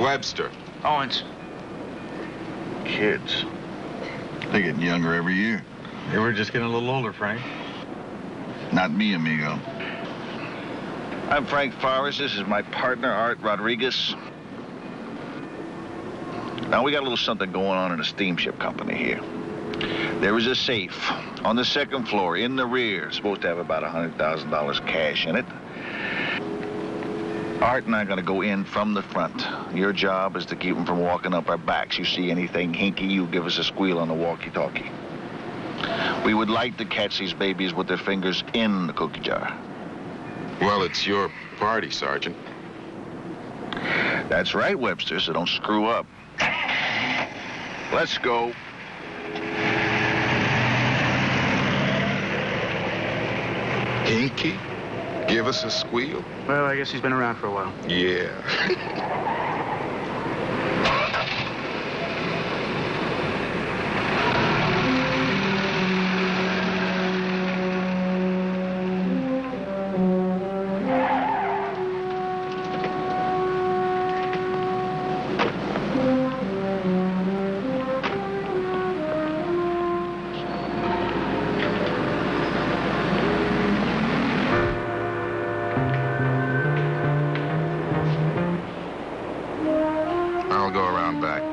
Webster. Owens. Kids. They're getting younger every year. They were just getting a little older, Frank. Not me, amigo. I'm Frank Forrest. This is my partner, Art Rodriguez. Now, we got a little something going on in the steamship company here. There is a safe on the second floor in the rear. It's supposed to have about $100,000 cash in it. Art and I are going to go in from the front. Your job is to keep them from walking up our backs. You see anything hinky, you give us a squeal on the walkie-talkie. We would like to catch these babies with their fingers in the cookie jar. Well, it's your party, Sergeant. That's right, Webster, so don't screw up. Let's go. Hinky? Give us a squeal? Well, I guess he's been around for a while. Yeah. I'll go around back.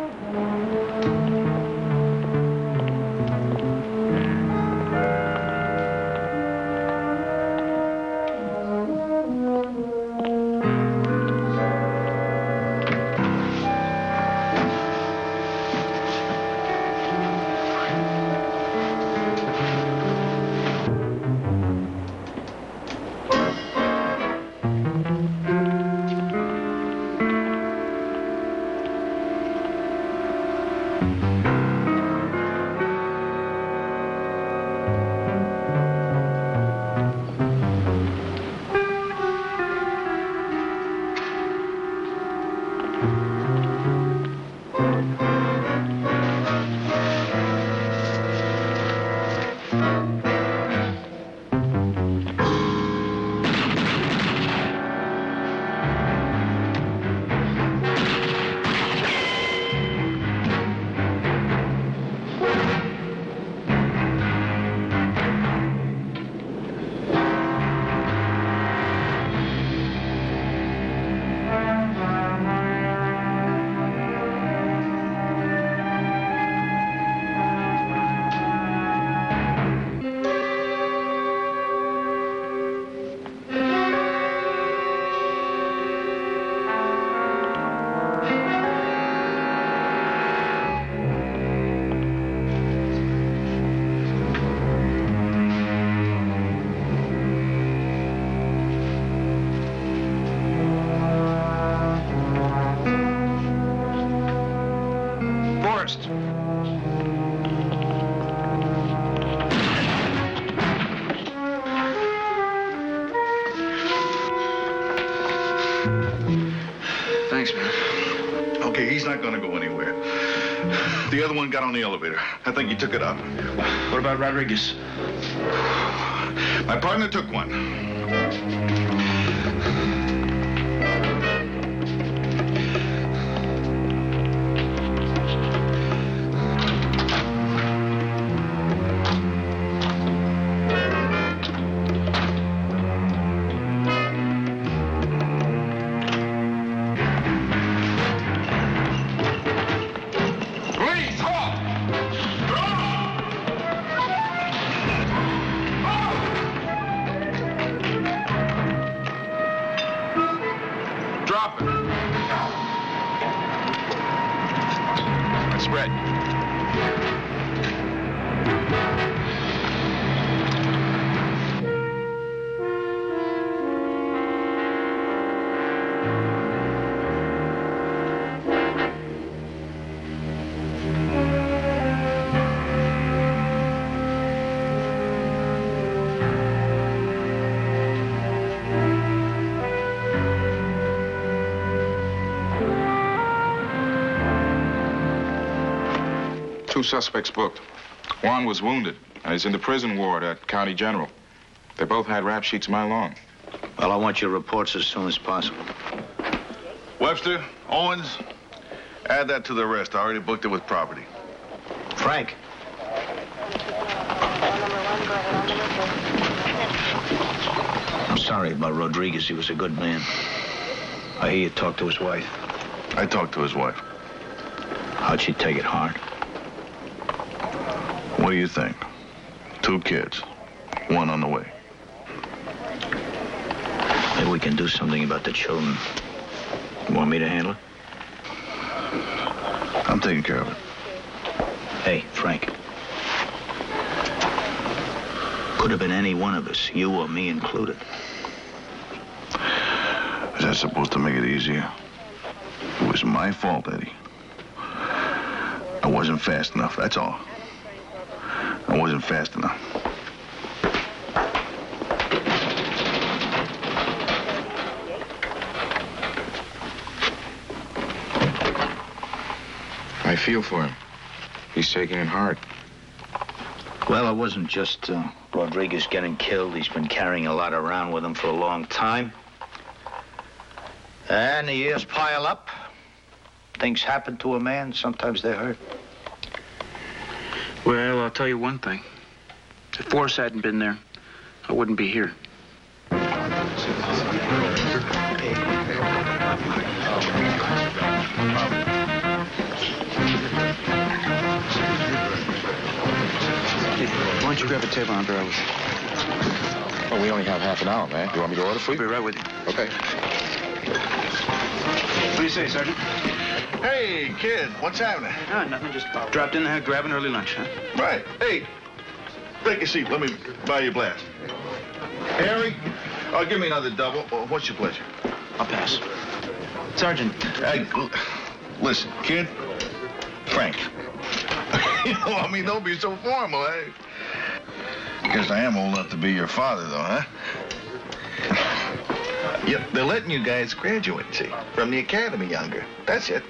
Forrest. Thanks, man. Okay, he's not gonna go anywhere. The other one got on the elevator. I think he took it up. What about Rodriguez? My partner took one. Drop it. Spread. Two suspects booked. One was wounded and is in the prison ward at County General. They both had rap sheets a mile long. Well, I want your reports as soon as possible. Webster, Owens, Add that to the rest. I already booked it with property. Frank. I'm sorry about Rodriguez. He was a good man. I hear you talked to his wife. I talked to his wife. How'd she take it? Hard? What do you think? 2 kids. 1 on the way. Maybe we can do something about the children. You want me to handle it? I'm taking care of it. Hey, Frank. Could have been any one of us, you or me included. Is that supposed to make it easier? It was my fault, Eddie. I wasn't fast enough, that's all. I wasn't fast enough. I feel for him. He's taking it hard. Well, it wasn't just Rodriguez getting killed. He's been carrying a lot around with him for a long time. And the years pile up. Things happen to a man. Sometimes they hurt. Well, I'll tell you one thing. If Forrest hadn't been there, I wouldn't be here. Why don't you grab a table and I'll be right with you? Well, we only have half an hour, man. You want me to order for I'll be you? right with you. Okay. What do you say, Sergeant? Hey, kid, what's happening? Ah, nothing. Just dropped in there, grab an early lunch, huh? Right. Hey, take a seat. Let me buy you a glass. Harry, give me another double. What's your pleasure? I'll pass. Sergeant. Hey, listen, kid. Frank. Don't be so formal, eh? Guess I am old enough to be your father, though, huh? Yeah, they're letting you guys graduate, see, from the academy younger. That's it.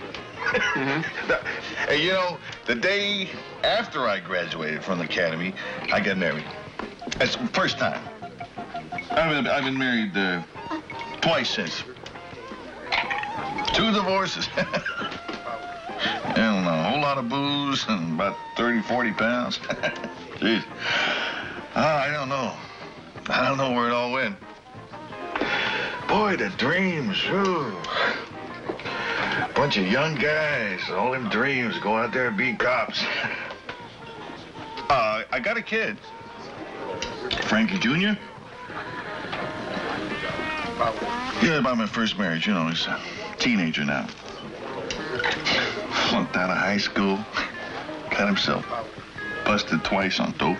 Hey, the day after I graduated from the academy, I got married. That's the first time. I've been married twice since. 2 divorces. I don't know, a whole lot of booze and about 30, 40 pounds. Jeez. I don't know. I don't know where it all went. Boy, the dreams, whew. Bunch of young guys, all them dreams, go out there and be cops. I got a kid. Frankie Jr.? Yeah, about my first marriage, he's a teenager now. Flunked out of high school. Got himself busted twice on dope.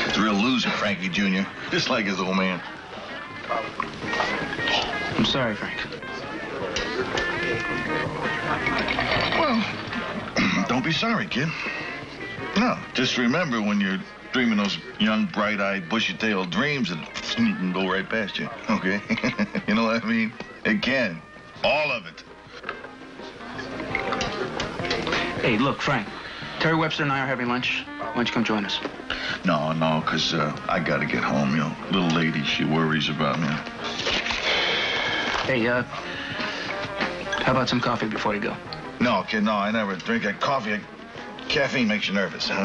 He's a real loser, Frankie Jr., just like his old man. I'm sorry, Frank. Well, don't be sorry, kid. No, just remember when you're dreaming those young, bright-eyed, bushy-tailed dreams that can go right past you, okay? You know what I mean? It can. All of it. Hey, look, Frank. Terry Webster and I are having lunch. Why don't you come join us? No, because I got to get home, Little lady, she worries about me. Hey, how about some coffee before you go? No, kid, no, I never drink that coffee. Caffeine makes you nervous, huh?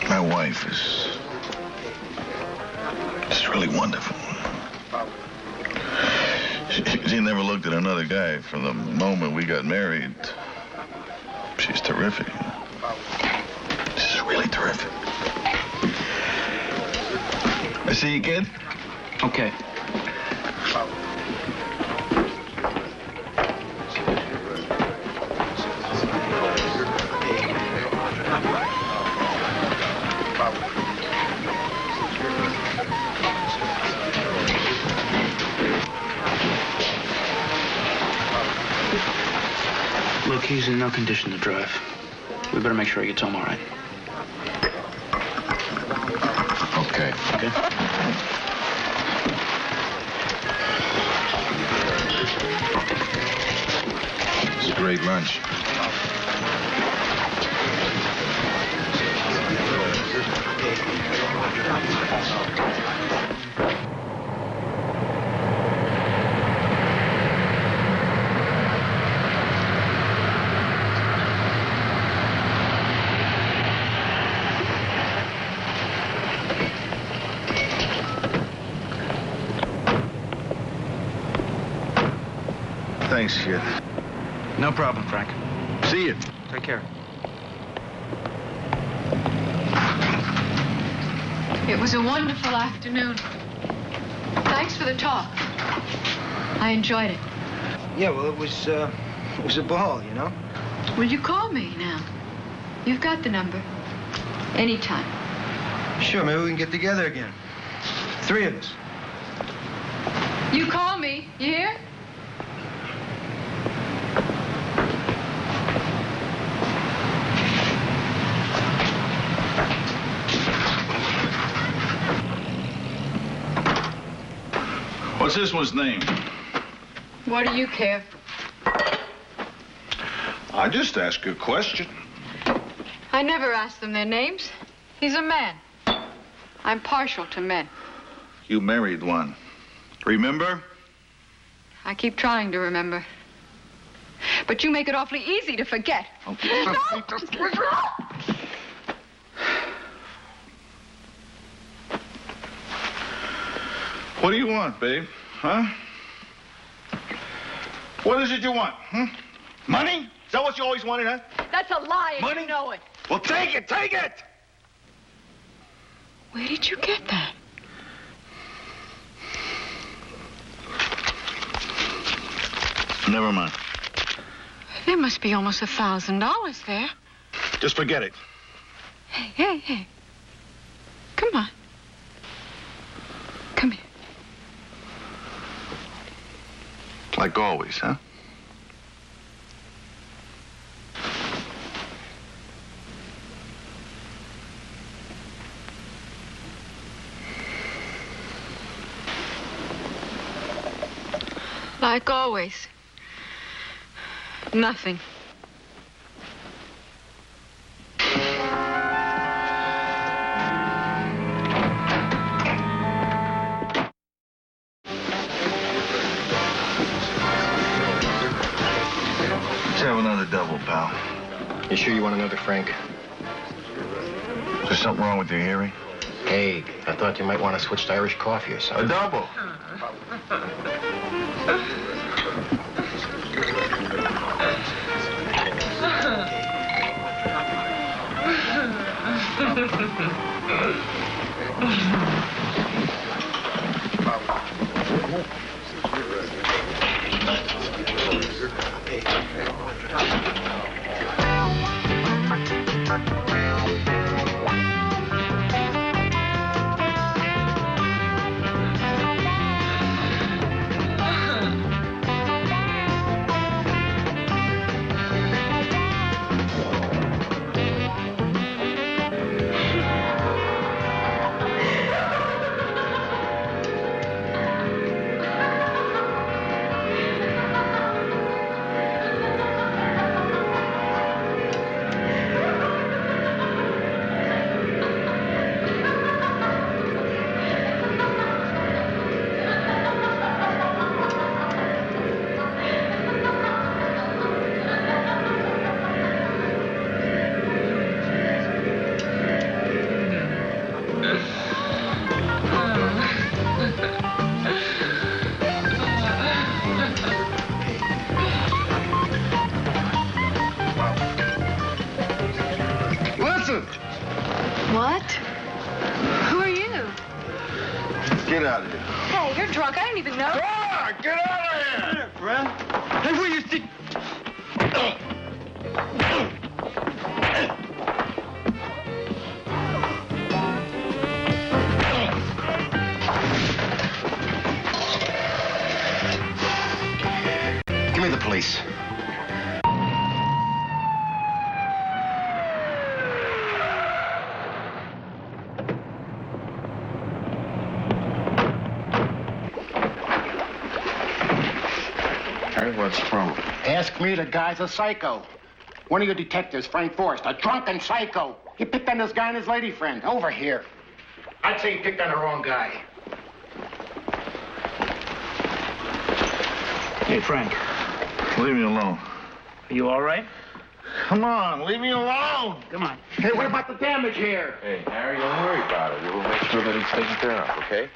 My wife is just really wonderful. She never looked at another guy from the moment we got married. She's terrific. She's really terrific. I see you, kid. Okay. Look, he's in no condition to drive. We better make sure he gets home all right. Okay. Okay? It's a great lunch. Thanks, kid. No problem, Frank. See you. Take care. It was a wonderful afternoon. Thanks for the talk. I enjoyed it. Yeah, well, it was a ball, you know? Will you call me now? You've got the number. Anytime. Sure, maybe we can get together again. 3 of us. You call me, you hear? What's this one's name? What do you care? I just asked a question. I never ask them their names. He's a man. I'm partial to men. You married one. Remember? I keep trying to remember. But you make it awfully easy to forget. Okay. What do you want, babe? Huh? What is it you want? Money? Is that what you always wanted, huh? That's a lie, and Money? you know it. Well, take it, take it! Where did you get that? Never mind. There must be almost $1,000 there. Just forget it. Hey. Come on. Come here. Like always, huh? Like always. Nothing. Let's have another double, pal. You sure you want another, Frank? Is there something wrong with your hearing? Hey, I thought you might want to switch to Irish coffee or A something. double. What? Who are you? Get out of here. Hey, you're drunk. I didn't even know. Ah, get out of here! Friend? Hey, where you see? Give me the police. Hey, what's wrong? Ask me, the guy's a psycho. One of your detectives, Frank Forrest, a drunken psycho. He picked on this guy and his lady friend. Over here. I'd say he picked on the wrong guy. Hey, Frank. Leave me alone. Are you all right? Come on, leave me alone. Come on. Hey, what about the damage here? Hey, Harry, don't worry about it. We'll make sure that he's taken care of, okay?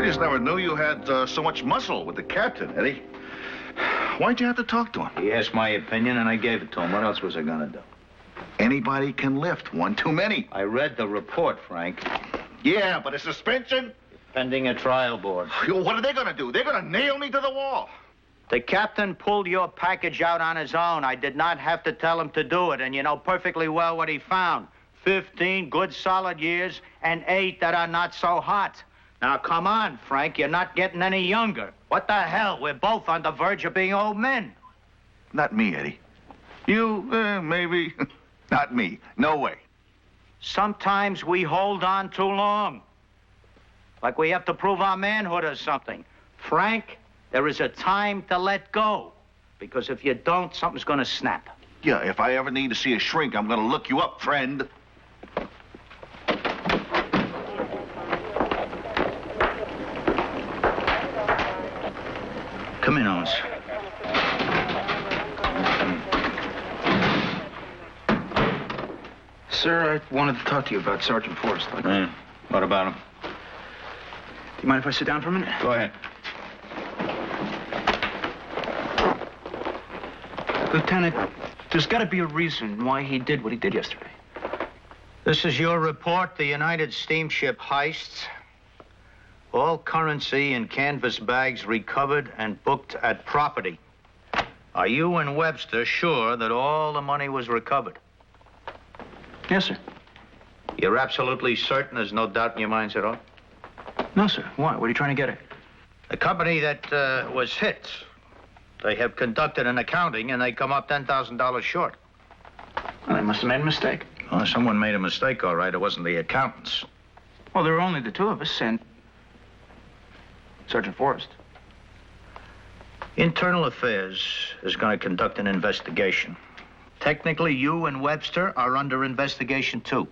just never knew you had so much muscle with the captain, Eddie. Why'd you have to talk to him? He asked my opinion, and I gave it to him. What else was I gonna do? Anybody can lift. One too many. I read the report, Frank. Yeah, but a suspension? Pending a trial board. What are they gonna do? They're gonna nail me to the wall. The captain pulled your package out on his own. I did not have to tell him to do it, and you know perfectly well what he found. 15 good solid years and 8 that are not so hot. Now, come on, Frank. You're not getting any younger. What the hell? We're both on the verge of being old men. Not me, Eddie. You, maybe. Not me. No way. Sometimes we hold on too long. Like we have to prove our manhood or something. Frank, there is a time to let go. Because if you don't, something's gonna snap. Yeah, if I ever need to see a shrink, I'm gonna look you up, friend. Come in, Owens. Sir, I wanted to talk to you about Sergeant Forrest. What about him? Do you mind if I sit down for a minute? Go ahead. Lieutenant, there's got to be a reason why he did what he did yesterday. This is your report, the United Steamship heists. All currency in canvas bags recovered and booked at property. Are you and Webster sure that all the money was recovered? Yes, sir. You're absolutely certain there's no doubt in your minds at all? No, sir. Why? What are you trying to get at? The company that was hit, they have conducted an accounting and they come up $10,000 short. Well, they must have made a mistake. Well, someone made a mistake, all right. It wasn't the accountants. Well, there were only the two of us and Sergeant Forrest. Internal Affairs is going to conduct an investigation. Technically, you and Webster are under investigation, too.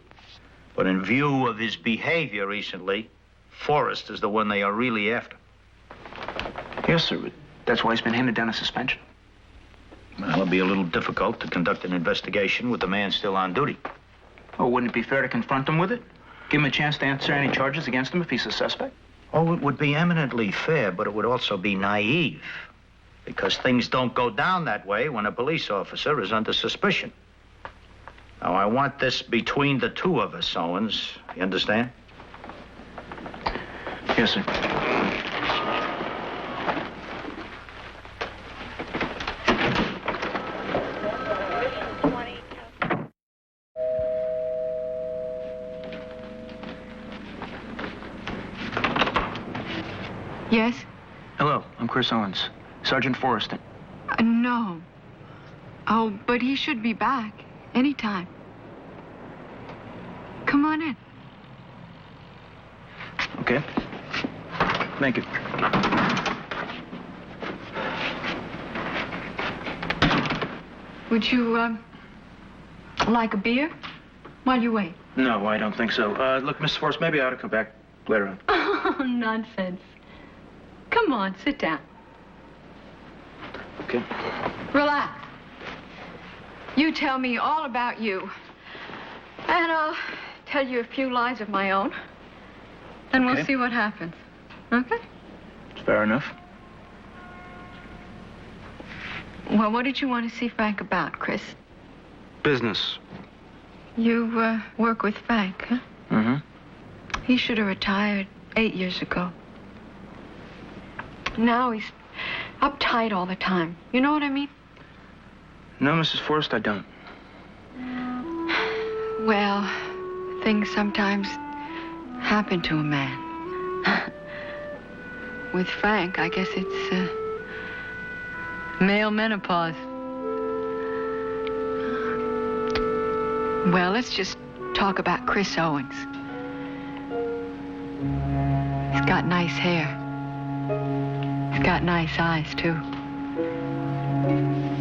But in view of his behavior recently, Forrest is the one they are really after. Yes, sir, but that's why he's been handed down a suspension. Well, it'll be a little difficult to conduct an investigation with the man still on duty. Oh, wouldn't it be fair to confront him with it? Give him a chance to answer any charges against him if he's a suspect? Oh, it would be eminently fair, but it would also be naive. Because things don't go down that way when a police officer is under suspicion. Now, I want this between the two of us, Owens. You understand? Yes, sir. Yes? Hello, I'm Chris Owens. Sergeant Forrest. No. Oh, but he should be back anytime. Come on in. Okay. Thank you. Would you, like a beer while you wait? No, I don't think so. Look, Miss Forrest, maybe I ought to come back later on. Oh, nonsense. Come on, sit down. Okay. Relax. You tell me all about you. And I'll tell you a few lies of my own. And we'll Okay. see what happens. Okay? Fair enough. Well, what did you want to see Frank about, Chris? Business. You, work with Frank, huh? Mm-hmm. He should have retired 8 years ago. Now he's uptight all the time. You know what I mean? No, Mrs. Forrest, I don't. Well, things sometimes happen to a man. With Frank, I guess it's, male menopause. Well, let's just talk about Chris Owens. He's got nice hair. He's got nice eyes, too.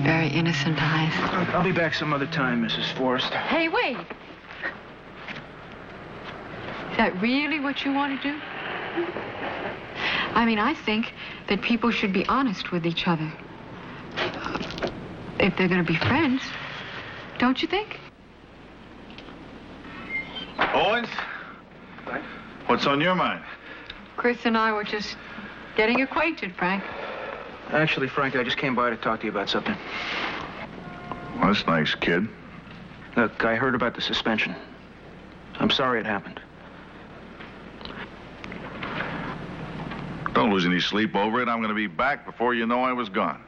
Very innocent eyes. I'll be back some other time, Mrs. Forrest. Hey, wait. Is that really what you want to do? I mean, I think that people should be honest with each other. If they're going to be friends, don't you think? Owens? What's on your mind? Chris and I were just getting acquainted, Frank. Actually, Frank, I just came by to talk to you about something. Well, that's nice, kid. Look, I heard about the suspension. I'm sorry it happened. Don't lose any sleep over it. I'm going to be back before you know I was gone.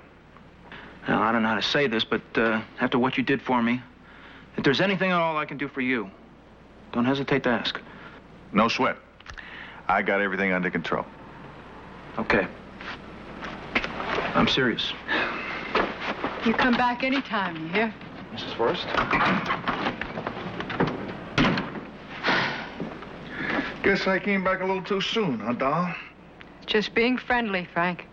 Now, I don't know how to say this, but after what you did for me, if there's anything at all I can do for you, don't hesitate to ask. No sweat. I got everything under control. Okay. I'm serious. You come back anytime, you hear? Mrs. Forrest? Guess I came back a little too soon, huh, doll? Just being friendly, Frank.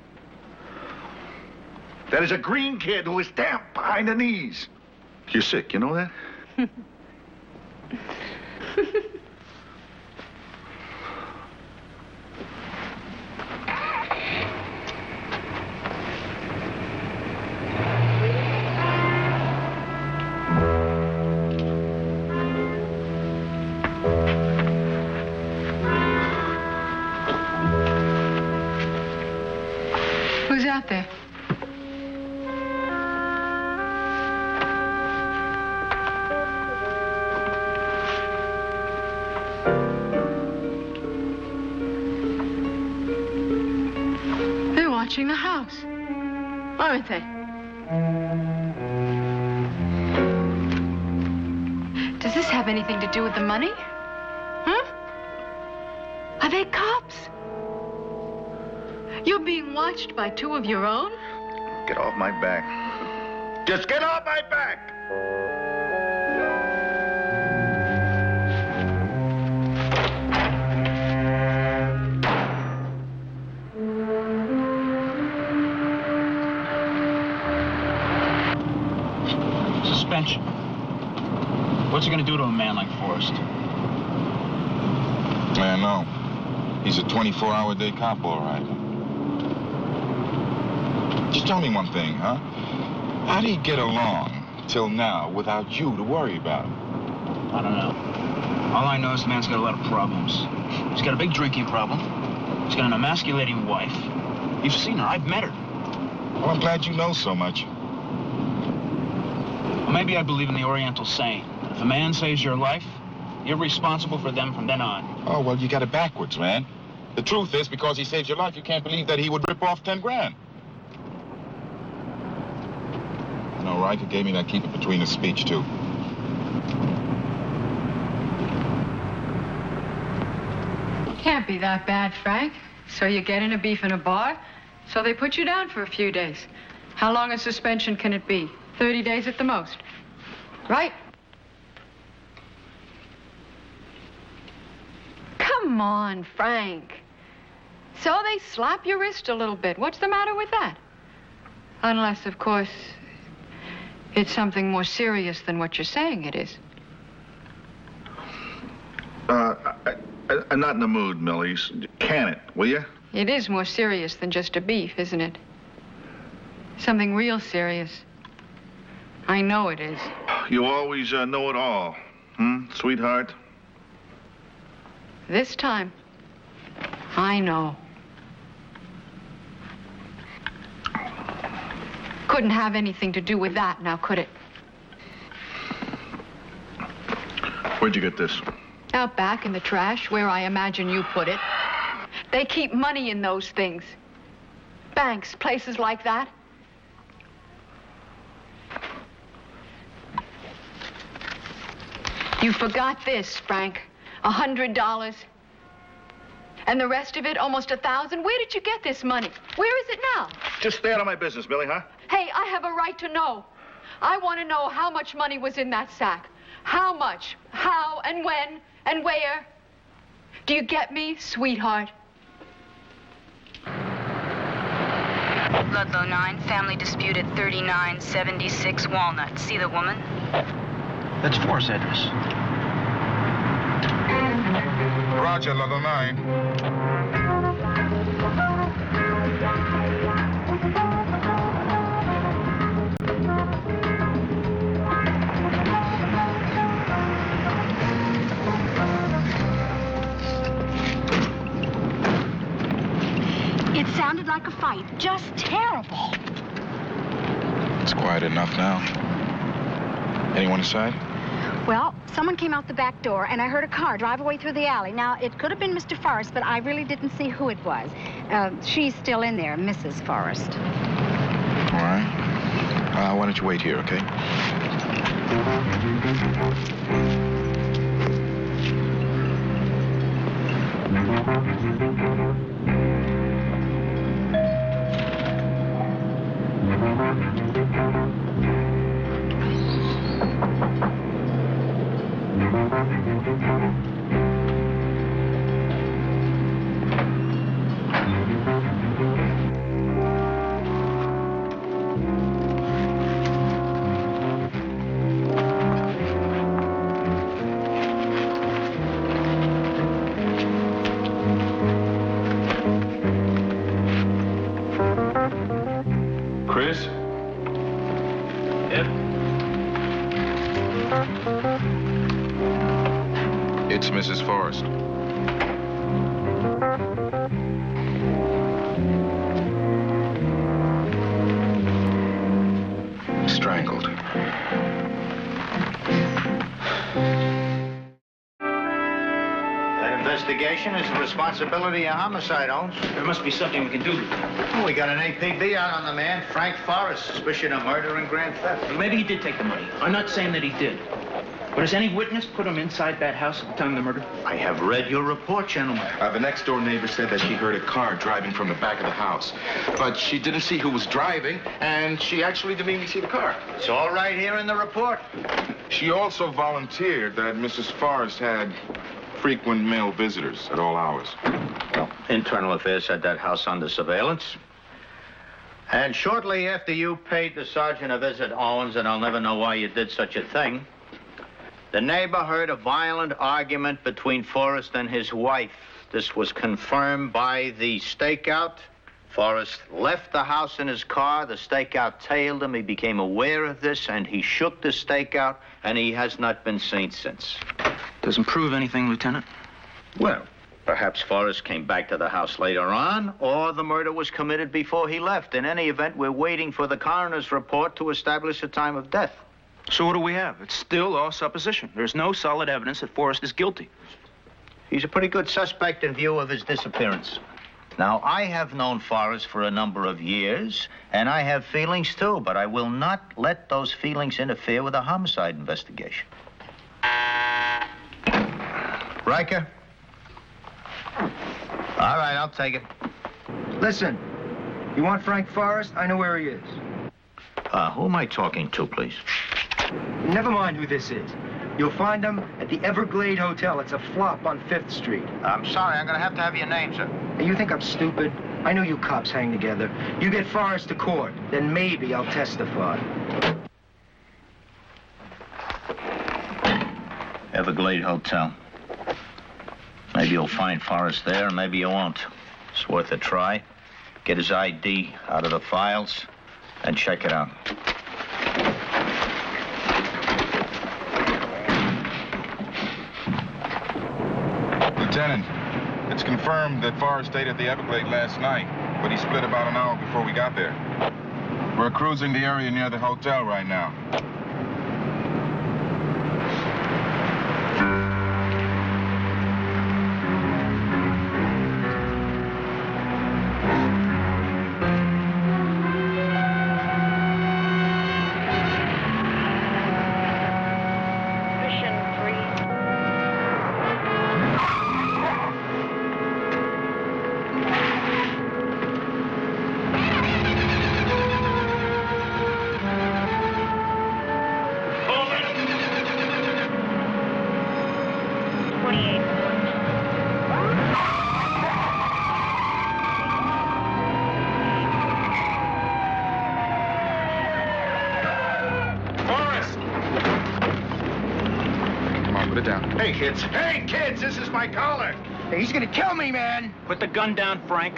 That is a green kid who is damp behind the knees. You're sick, you know that? Who's out there? They're watching the house, aren't they? Does this have anything to do with the money? Huh? Are they cops? You're being watched by two of your own? Get off my back. Just get off my back! Suspension. What's it going to do to a man like Forrest? Yeah, no. He's a 24-hour-day cop, all right. Just tell me one thing, huh? How did he get along till now without you to worry about? I don't know. All I know is the man's got a lot of problems. He's got a big drinking problem. He's got an emasculating wife. You've seen her. I've met her. Well, I'm glad you know so much. Well, maybe I believe in the Oriental saying that if a man saves your life, you're responsible for them from then on. Oh, well, you got it backwards, man. The truth is, because he saved your life, you can't believe that he would rip off 10 grand. You know, Riker gave me that keep it between us speech, too. Can't be that bad, Frank. So you get in a beef in a bar, so they put you down for a few days. How long a suspension can it be? 30 days at the most. Right? Come on, Frank. So they slap your wrist a little bit. What's the matter with that? Unless, of course, it's something more serious than what you're saying it is. I'm not in the mood, Millie. Can it, will you? It is more serious than just a beef, isn't it? Something real serious. I know it is. You always know it all, sweetheart? This time, I know. Couldn't have anything to do with that now, could it? Where'd you get this? Out back in the trash, where I imagine you put it. They keep money in those things. Banks, places like that. You forgot this, Frank. $100. And the rest of it, almost $1,000. Where did you get this money? Where is it now? Just stay out of my business, Millie, huh? Hey, I have a right to know. I want to know how much money was in that sack. How much? How and when and where? Do you get me, sweetheart? Ludlow 9, family dispute at 3976 Walnut. See the woman? That's Forrest's address. Roger, Ludlow 9. like a fight. Just terrible. It's quiet enough now. Anyone inside? Well, someone came out the back door, and I heard a car drive away through the alley. Now, it could have been Mr. Forrest, but I really didn't see who it was. She's still in there, Mrs. Forrest. All right. Why don't you wait here, okay? Chris? Yep. It's Mrs. Forrest. Strangled. That investigation is the responsibility of homicide, Holmes. There must be something we can do. Oh, we got an APB out on the man, Frank Forrest, suspicion of murder and grand theft. Well, maybe he did take the money. I'm not saying that he did. But has any witness put him inside that house at the time of the murder? I have read your report, gentlemen. The next door neighbor said that she heard a car driving from the back of the house. But she didn't see who was driving, and she actually didn't even see the car. It's all right here in the report. She also volunteered that Mrs. Forrest had frequent male visitors at all hours. Well, Internal Affairs had that house under surveillance. And shortly after you paid the sergeant a visit, Owens, and I'll never know why you did such a thing, the neighbor heard a violent argument between Forrest and his wife. This was confirmed by the stakeout. Forrest left the house in his car. The stakeout tailed him. He became aware of this, and he shook the stakeout, and he has not been seen since. Doesn't prove anything, Lieutenant. Well, perhaps Forrest came back to the house later on, or the murder was committed before he left. In any event, we're waiting for the coroner's report to establish the time of death. So what do we have? It's still all supposition. There's no solid evidence that Forrest is guilty. He's a pretty good suspect in view of his disappearance. Now, I have known Forrest for a number of years, and I have feelings too, but I will not let those feelings interfere with a homicide investigation. Riker? All right, I'll take it. Listen, you want Frank Forrest? I know where he is. Who am I talking to, please? Never mind who this is. You'll find him at the Everglade Hotel. It's a flop on 5th Street. I'm sorry, I'm gonna have to have your name, sir. Hey, you think I'm stupid? I know you cops hang together. You get Forrest to court, then maybe I'll testify. Everglade Hotel. Maybe you'll find Forrest there, and maybe you won't. It's worth a try. Get his ID out of the files and check it out. Lieutenant, it's confirmed that Forrest stayed at the Everglade last night, but he split about an hour before we got there. We're cruising the area near the hotel right now. Hey, kids. Hey, kids, this is my collar. Hey, he's gonna kill me, man. Put the gun down, Frank.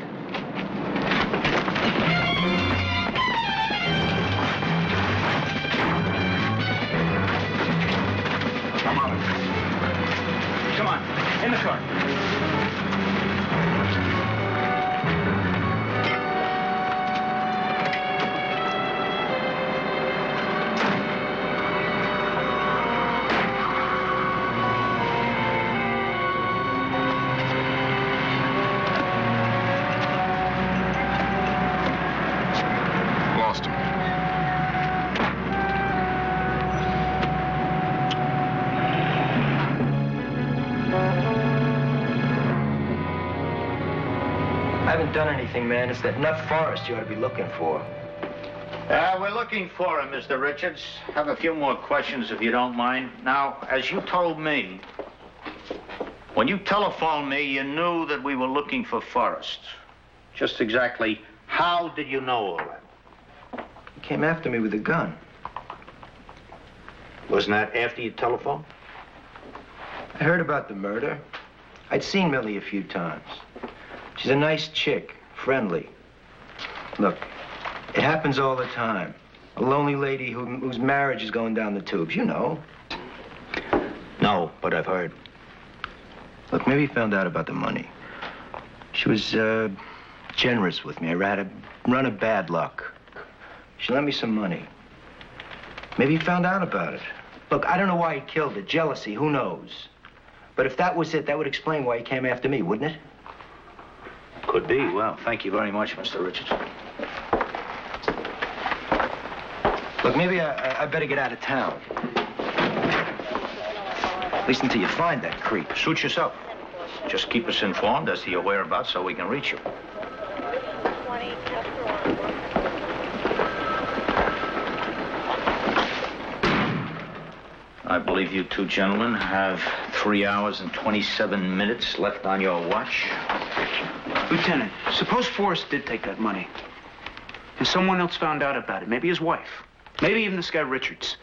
Come on. Come on, in the car. haven't done anything, man. It's that nut Forrest you ought to be looking for. We're looking for him, Mr. Richards. Have a few more questions, if you don't mind. Now, as you told me, when you telephoned me, you knew that we were looking for Forrest. Just exactly how did you know all that? He came after me with a gun. Wasn't that after you telephoned? I heard about the murder. I'd seen Millie a few times. She's a nice chick, friendly. Look, it happens all the time. A lonely lady whose marriage is going down the tubes, you know. No, but I've heard. Look, maybe he found out about the money. She was generous with me. I ran a run of bad luck. She lent me some money. Maybe he found out about it. Look, I don't know why he killed her. Jealousy, who knows? But if that was it, that would explain why he came after me, wouldn't it? Could be. Well, thank you very much, Mr. Richards. Look, maybe I better get out of town. At least until you find that creep. Suit yourself. Just keep us informed as to your whereabouts so we can reach you. I believe you two gentlemen have 3 hours and 27 minutes left on your watch. Lieutenant, suppose Forrest did take that money. And someone else found out about it. Maybe his wife. Maybe even this guy Richards.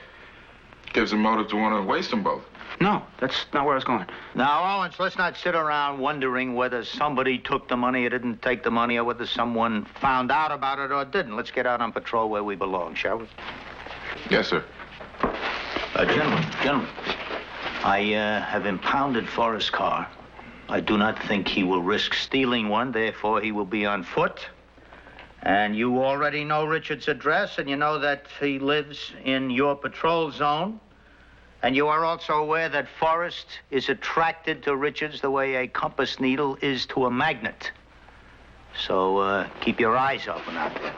Gives him motive to want to waste them both. No, that's not where I was going. Now, Owens, let's not sit around wondering whether somebody took the money or didn't take the money or whether someone found out about it or didn't. Let's get out on patrol where we belong, shall we? Yes, sir. Gentlemen, I have impounded Forrest's car. I do not think he will risk stealing one, therefore he will be on foot. And you already know Richard's address, and you know that he lives in your patrol zone. And you are also aware that Forrest is attracted to Richards the way a compass needle is to a magnet. So keep your eyes open out there.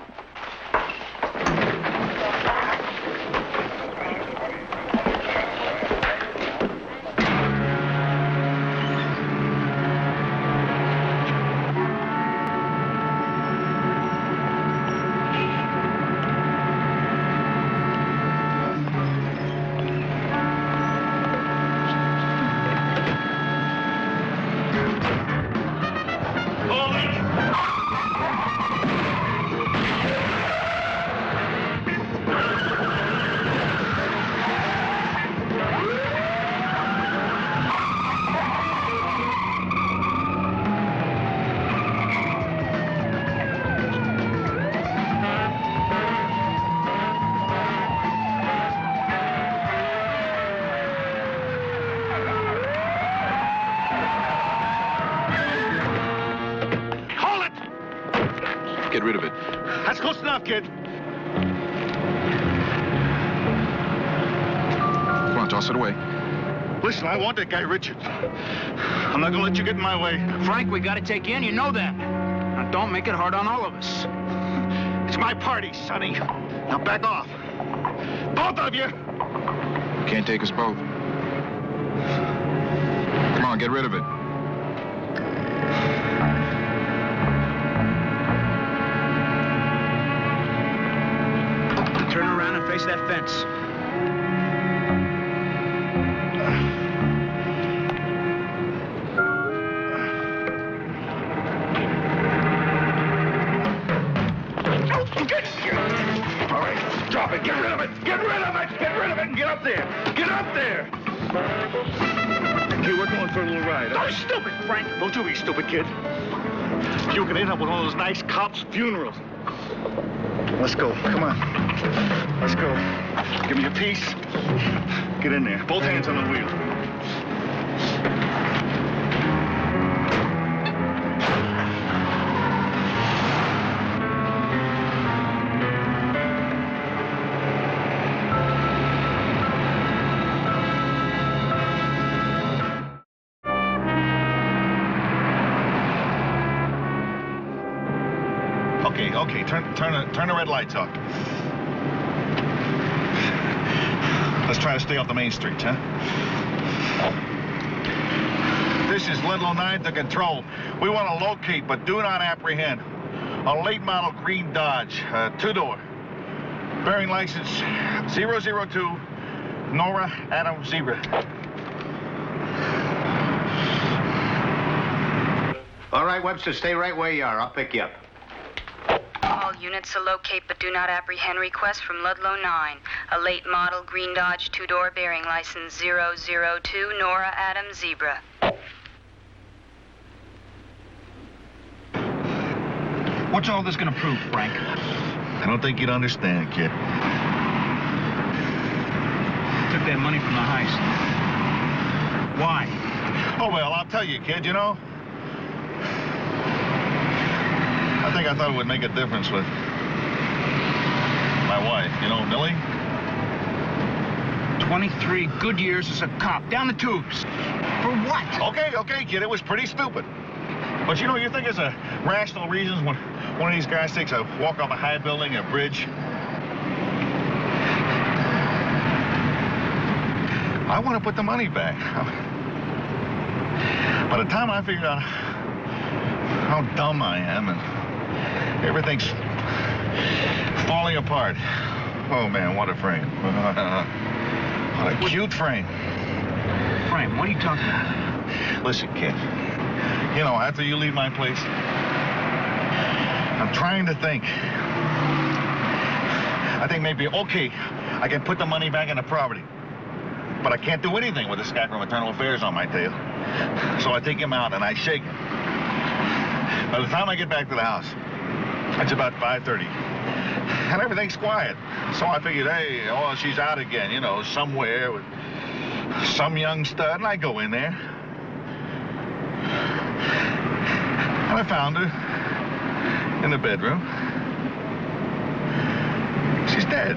Get rid of it. That's close enough, kid. Come on, toss it away. Listen, I want that guy Richards. I'm not gonna let you get in my way. Frank, we gotta take you in, you know that. Now, don't make it hard on all of us. It's my party, Sonny. Now back off. Both of you. You can't take us both. Come on, get rid of it. Turn around and face that fence. All right, drop it. Get rid of it. Get rid of it. Get rid of it and get up there. Get up there. Okay, we're going for a little ride. Don't be stupid, Frank. Don't you be stupid, kid. You can end up with one of those nice cops' funerals. Let's go. Come on. Let's go. Give me a piece. Get in there. Both hands on the wheel. Okay, turn the red lights off. Let's try to stay off the main streets, huh? This is Ludlow 9 to control. We want to locate, but do not apprehend. A late model green Dodge, two-door. Bearing license 002, Nora Adam Zebra. All right, Webster, stay right where you are. I'll pick you up. All units to locate but do not apprehend request from Ludlow 9. A late model green Dodge two-door bearing license 002 Nora Adam Zebra. What's all this gonna prove, Frank? I don't think you'd understand, kid. Took that money from the heist. Why? Oh, well, I'll tell you, kid, you know. I thought it would make a difference with my wife, you know, Millie. 23 good years as a cop, down the tubes. For what? Okay, kid, it was pretty stupid. But you know, you think there's a rational reasons when one of these guys takes a walk off a high building, a bridge. I want to put the money back. By the time I figured out how dumb I am and everything's falling apart. Oh, man, what a frame. What a cute frame. Frame, what are you talking about? Listen, kid. You know, after you leave my place, I'm trying to think. I think maybe, okay, I can put the money back in the property. But I can't do anything with this guy from Internal Affairs on my tail. So I take him out and I shake him. By the time I get back to the house, it's about 5:30. And everything's quiet. So I figured, hey, oh, she's out again, you know, somewhere with some young stud. And I go in there. And I found her in the bedroom. She's dead.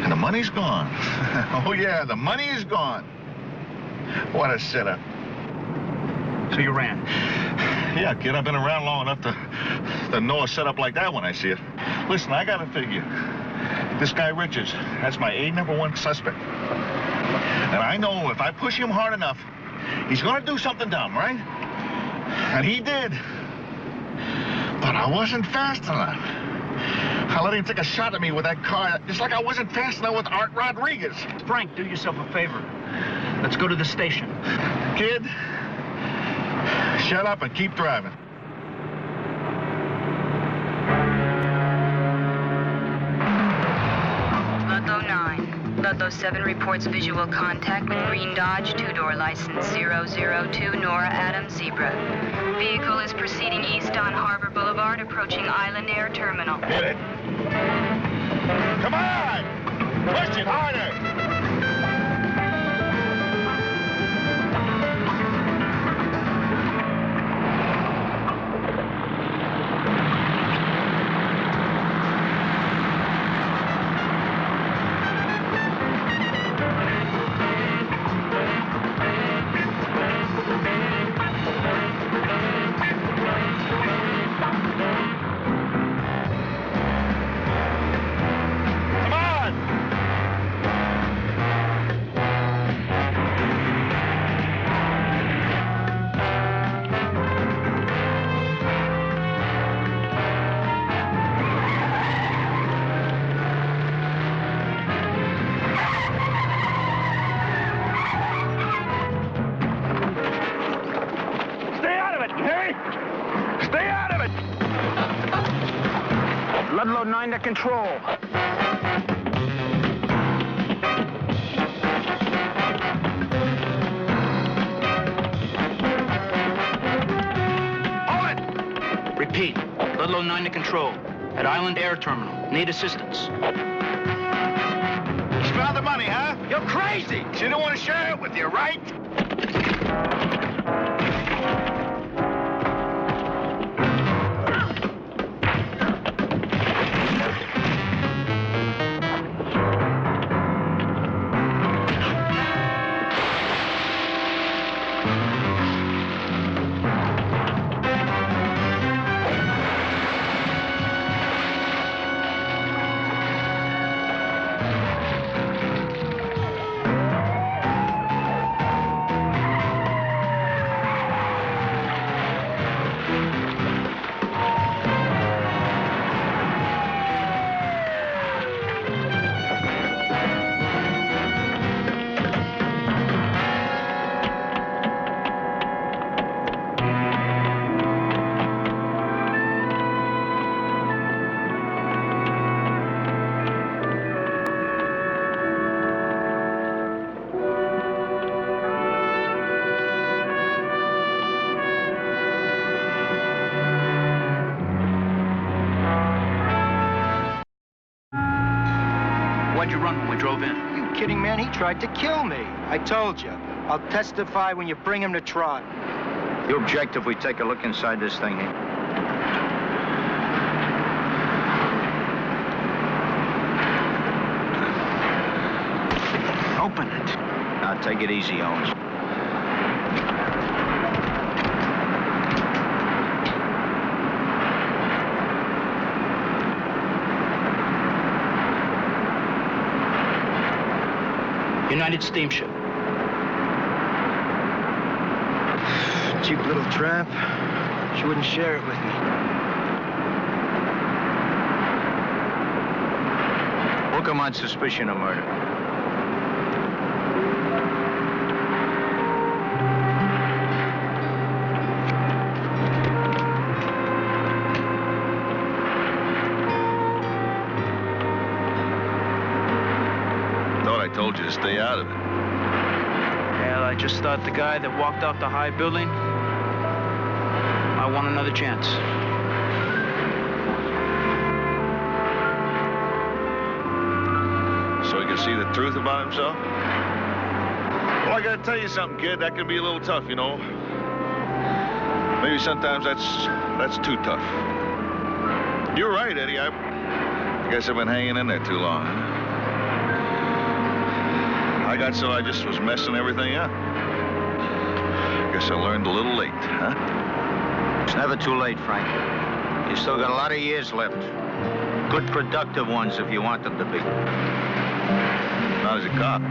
And the money's gone. Oh, yeah, the money is gone. What a setup. So you ran? Yeah, kid, I've been around long enough to know a setup like that when I see it. Listen, I got to figure. This guy Richards, that's my #1 suspect. And I know if I push him hard enough, he's going to do something dumb, right? And he did. But I wasn't fast enough. I let him take a shot at me with that car, just like I wasn't fast enough with Art Rodriguez. Frank, do yourself a favor. Let's go to the station. Kid, shut up and keep driving. Ludlow 9. Ludlow 7 reports visual contact with green Dodge two-door license 002 Nora Adam Zebra. Vehicle is proceeding east on Harbor Boulevard, approaching Island Air Terminal. Hit it. Come on! Push it harder! Ludlow 9 to control. Hold it! Repeat. Ludlow 9 to control. At Island Air Terminal. Need assistance. You found the money, huh? You're crazy! She didn't want to share it with you, right? run when we drove in. Are you kidding, man? He tried to kill me. I told you. I'll testify when you bring him to trial. You object if we take a look inside this thing here? Open it. Now, take it easy, Holmes. United Steamship. Cheap little tramp. She wouldn't share it with me. Book him on suspicion of murder. I told you to stay out of it. Well, I just thought the guy that walked off the high building, I want another chance. So he can see the truth about himself? Well, I gotta tell you something, kid. That can be a little tough, you know. Maybe sometimes that's too tough. You're right, Eddie. I guess I've been hanging in there too long. I got so I just was messing everything up. Guess I learned a little late, huh? It's never too late, Frank. You still got a lot of years left. Good, productive ones if you want them to be. Not as a cop.